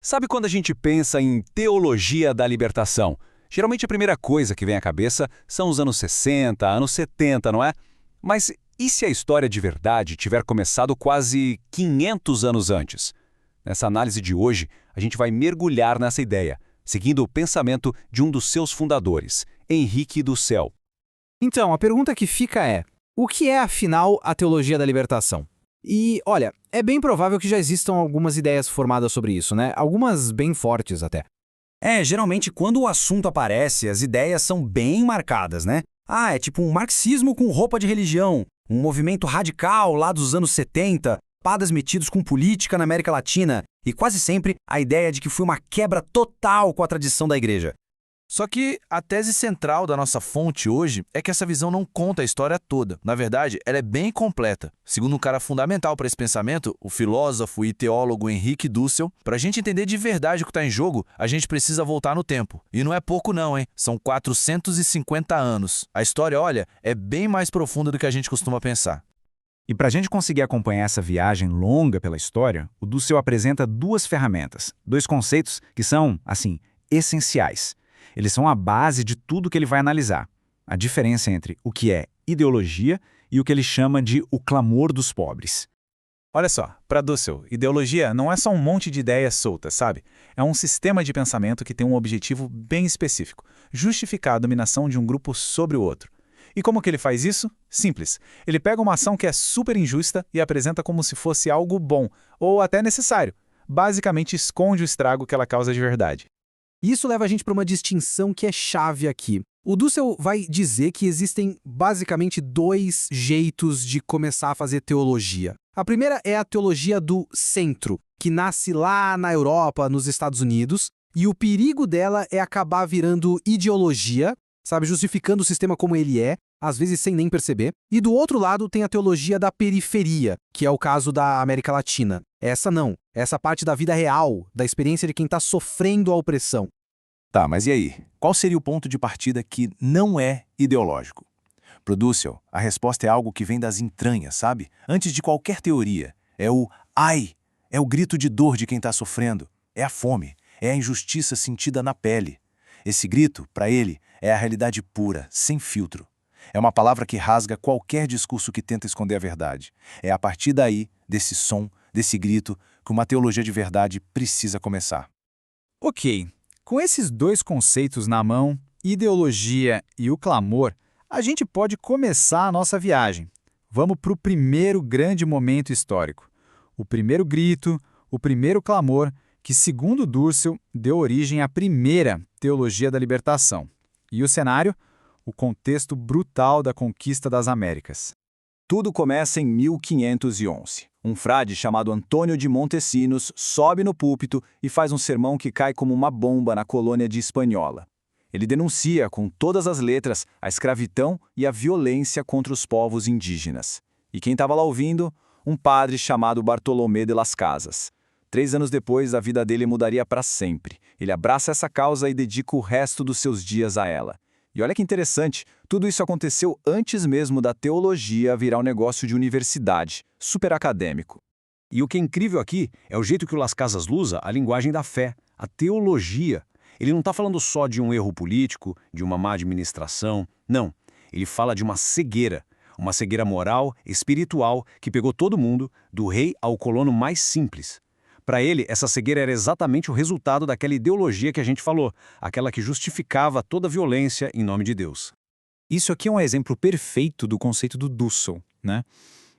Sabe quando a gente pensa em teologia da libertação? Geralmente a primeira coisa que vem à cabeça são os anos 60, anos 70, não é? Mas e se a história de verdade tiver começado quase 500 anos antes? Nessa análise de hoje, a gente vai mergulhar nessa ideia, seguindo o pensamento de um dos seus fundadores, Henrique do Céu. Então, a pergunta que fica é: o que é, afinal, a teologia da libertação? E, olha, é bem provável que já existam algumas ideias formadas sobre isso, né? Algumas bem fortes até. Geralmente quando o assunto aparece, as ideias são bem marcadas, né? É tipo um marxismo com roupa de religião, um movimento radical lá dos anos 70, padres metidos com política na América Latina, e quase sempre a ideia de que foi uma quebra total com a tradição da igreja. Só que a tese central da nossa fonte hoje é que essa visão não conta a história toda. Na verdade, ela é bem completa. Segundo um cara fundamental para esse pensamento, o filósofo e teólogo Henrique Dussel, para a gente entender de verdade o que está em jogo, a gente precisa voltar no tempo. E não é pouco não, hein? São 450 anos. A história, olha, é bem mais profunda do que a gente costuma pensar. E para a gente conseguir acompanhar essa viagem longa pela história, o Dussel apresenta duas ferramentas, dois conceitos que são, assim, essenciais. Eles são a base de tudo que ele vai analisar. A diferença entre o que é ideologia e o que ele chama de o clamor dos pobres. Olha só, para Dussel, ideologia não é só um monte de ideias soltas, sabe? É um sistema de pensamento que tem um objetivo bem específico, justificar a dominação de um grupo sobre o outro. E como que ele faz isso? Simples. Ele pega uma ação que é super injusta e apresenta como se fosse algo bom, ou até necessário. Basicamente esconde o estrago que ela causa de verdade. Isso leva a gente para uma distinção que é chave aqui. O Dussel vai dizer que existem basicamente dois jeitos de começar a fazer teologia. A primeira é a teologia do centro, que nasce lá na Europa, nos Estados Unidos, e o perigo dela é acabar virando ideologia, sabe, justificando o sistema como ele é, às vezes sem nem perceber. E do outro lado tem a teologia da periferia, que é o caso da América Latina. Essa não. Essa parte da vida real, da experiência de quem está sofrendo a opressão. Tá, mas e aí? Qual seria o ponto de partida que não é ideológico? Pro Dussel, a resposta é algo que vem das entranhas, sabe? Antes de qualquer teoria. É o ai, é o grito de dor de quem está sofrendo. É a fome, é a injustiça sentida na pele. Esse grito, para ele, é a realidade pura, sem filtro. É uma palavra que rasga qualquer discurso que tenta esconder a verdade. É a partir daí, desse som, desse grito, que uma teologia de verdade precisa começar. Ok, com esses dois conceitos na mão, ideologia e o clamor, a gente pode começar a nossa viagem. Vamos para o primeiro grande momento histórico. O primeiro grito, o primeiro clamor, que, segundo Dussel, deu origem à primeira teologia da libertação. E o cenário? O contexto brutal da conquista das Américas. Tudo começa em 1511. Um frade chamado Antônio de Montesinos sobe no púlpito e faz um sermão que cai como uma bomba na colônia de Hispaniola. Ele denuncia, com todas as letras, a escravidão e a violência contra os povos indígenas. E quem estava lá ouvindo? Um padre chamado Bartolomé de las Casas. 3 anos depois, a vida dele mudaria para sempre. Ele abraça essa causa e dedica o resto dos seus dias a ela. E olha que interessante, tudo isso aconteceu antes mesmo da teologia virar um negócio de universidade, super acadêmico. E o que é incrível aqui é o jeito que o Las Casas usa a linguagem da fé, a teologia. Ele não está falando só de um erro político, de uma má administração, não. Ele fala de uma cegueira moral, espiritual, que pegou todo mundo, do rei ao colono mais simples. Para ele, essa cegueira era exatamente o resultado daquela ideologia que a gente falou, aquela que justificava toda a violência em nome de Deus. Isso aqui é um exemplo perfeito do conceito do Dussel, né?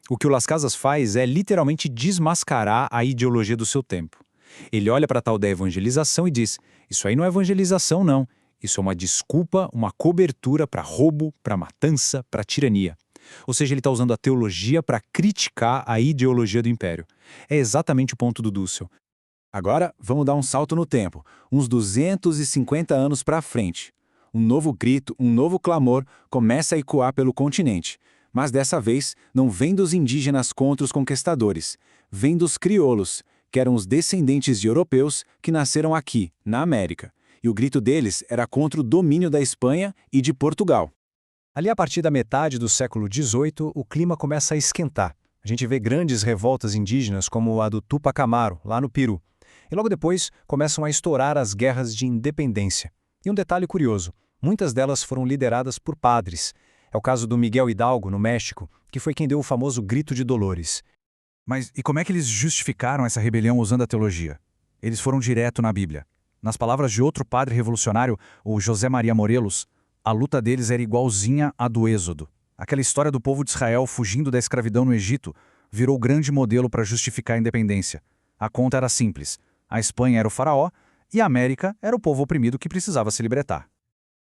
O que o Las Casas faz é literalmente desmascarar a ideologia do seu tempo. Ele olha para a tal da evangelização e diz: isso aí não é evangelização, não. Isso é uma desculpa, uma cobertura para roubo, para matança, para tirania. Ou seja, ele está usando a teologia para criticar a ideologia do império. É exatamente o ponto do Dussel. Agora, vamos dar um salto no tempo, uns 250 anos para frente. Um novo grito, um novo clamor começa a ecoar pelo continente. Mas dessa vez, não vem dos indígenas contra os conquistadores. Vem dos crioulos, que eram os descendentes de europeus que nasceram aqui, na América. E o grito deles era contra o domínio da Espanha e de Portugal. Ali, a partir da metade do século XVIII, o clima começa a esquentar. A gente vê grandes revoltas indígenas como a do Tupac Amaru, lá no Peru. E logo depois começam a estourar as guerras de independência. E um detalhe curioso, muitas delas foram lideradas por padres. É o caso do Miguel Hidalgo, no México, que foi quem deu o famoso Grito de Dolores. Mas e como é que eles justificaram essa rebelião usando a teologia? Eles foram direto na Bíblia. Nas palavras de outro padre revolucionário, o José Maria Morelos, a luta deles era igualzinha à do Êxodo. Aquela história do povo de Israel fugindo da escravidão no Egito virou grande modelo para justificar a independência. A conta era simples. A Espanha era o faraó e a América era o povo oprimido que precisava se libertar.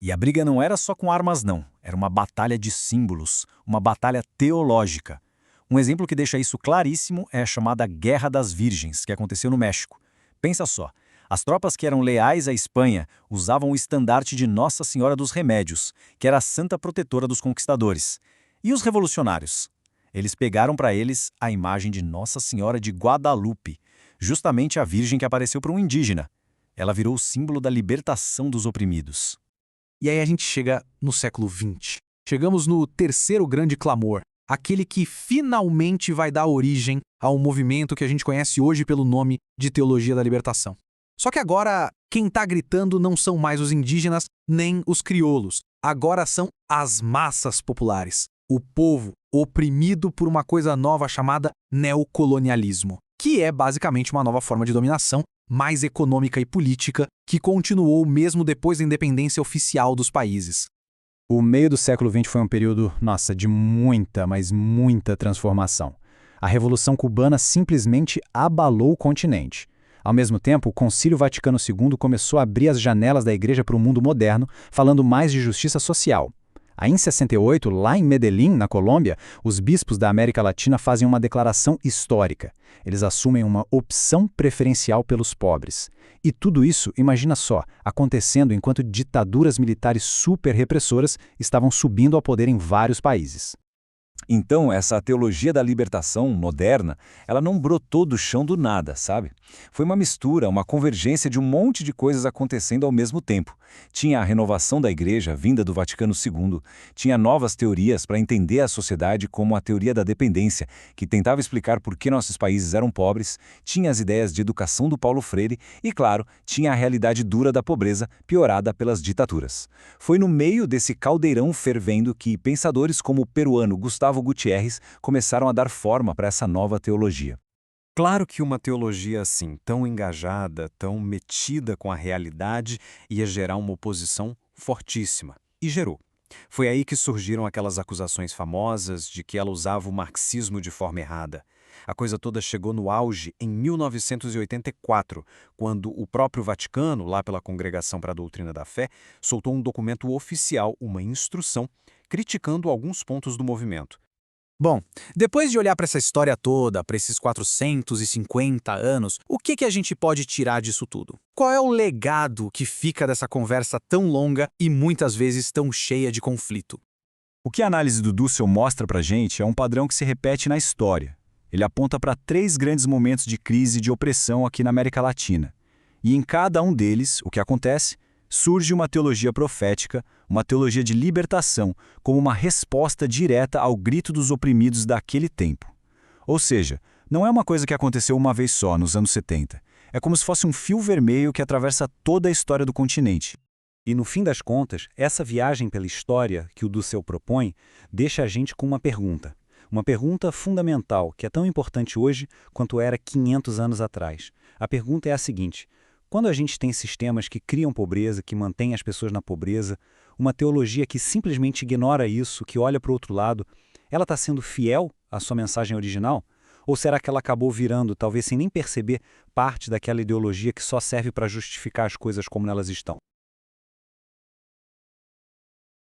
E a briga não era só com armas, não. Era uma batalha de símbolos, uma batalha teológica. Um exemplo que deixa isso claríssimo é a chamada Guerra das Virgens, que aconteceu no México. Pensa só, as tropas que eram leais à Espanha usavam o estandarte de Nossa Senhora dos Remédios, que era a santa protetora dos conquistadores. E os revolucionários? Eles pegaram para eles a imagem de Nossa Senhora de Guadalupe, justamente a virgem que apareceu para um indígena. Ela virou o símbolo da libertação dos oprimidos. E aí a gente chega no século XX. Chegamos no terceiro grande clamor, aquele que finalmente vai dar origem ao movimento que a gente conhece hoje pelo nome de Teologia da Libertação. Só que agora, quem está gritando não são mais os indígenas nem os crioulos. Agora são as massas populares. O povo oprimido por uma coisa nova chamada neocolonialismo, que é basicamente uma nova forma de dominação, mais econômica e política, que continuou mesmo depois da independência oficial dos países. O meio do século XX foi um período, de muita, mas muita transformação. A Revolução Cubana simplesmente abalou o continente. Ao mesmo tempo, o Concílio Vaticano II começou a abrir as janelas da Igreja para o mundo moderno, falando mais de justiça social. Aí, em 68, lá em Medellín, na Colômbia, os bispos da América Latina fazem uma declaração histórica. Eles assumem uma opção preferencial pelos pobres. E tudo isso, imagina só, acontecendo enquanto ditaduras militares super repressoras estavam subindo ao poder em vários países. Então, essa teologia da libertação moderna, ela não brotou do chão do nada, sabe? Foi uma mistura, uma convergência de um monte de coisas acontecendo ao mesmo tempo. Tinha a renovação da Igreja, vinda do Vaticano II, tinha novas teorias para entender a sociedade, como a teoria da dependência, que tentava explicar por que nossos países eram pobres, tinha as ideias de educação do Paulo Freire e, claro, tinha a realidade dura da pobreza, piorada pelas ditaduras. Foi no meio desse caldeirão fervendo que pensadores como o peruano Gustavo Gutierrez começaram a dar forma para essa nova teologia. Claro que uma teologia assim, tão engajada, tão metida com a realidade, ia gerar uma oposição fortíssima. E gerou. Foi aí que surgiram aquelas acusações famosas de que ela usava o marxismo de forma errada. A coisa toda chegou no auge em 1984, quando o próprio Vaticano, lá pela Congregação para a Doutrina da Fé, soltou um documento oficial, uma instrução, criticando alguns pontos do movimento. Bom, depois de olhar para essa história toda, para esses 450 anos, o que a gente pode tirar disso tudo? Qual é o legado que fica dessa conversa tão longa e muitas vezes tão cheia de conflito? O que a análise do Dussel mostra pra gente é um padrão que se repete na história. Ele aponta para 3 grandes momentos de crise e de opressão aqui na América Latina. E em cada um deles, o que acontece? Surge uma teologia profética, uma teologia de libertação, como uma resposta direta ao grito dos oprimidos daquele tempo. Ou seja, não é uma coisa que aconteceu uma vez só, nos anos 70. É como se fosse um fio vermelho que atravessa toda a história do continente. E no fim das contas, essa viagem pela história que o Dussel propõe deixa a gente com uma pergunta. Uma pergunta fundamental, que é tão importante hoje quanto era 500 anos atrás. A pergunta é a seguinte: quando a gente tem sistemas que criam pobreza, que mantêm as pessoas na pobreza, uma teologia que simplesmente ignora isso, que olha para o outro lado, ela está sendo fiel à sua mensagem original? Ou será que ela acabou virando, talvez sem nem perceber, parte daquela ideologia que só serve para justificar as coisas como elas estão?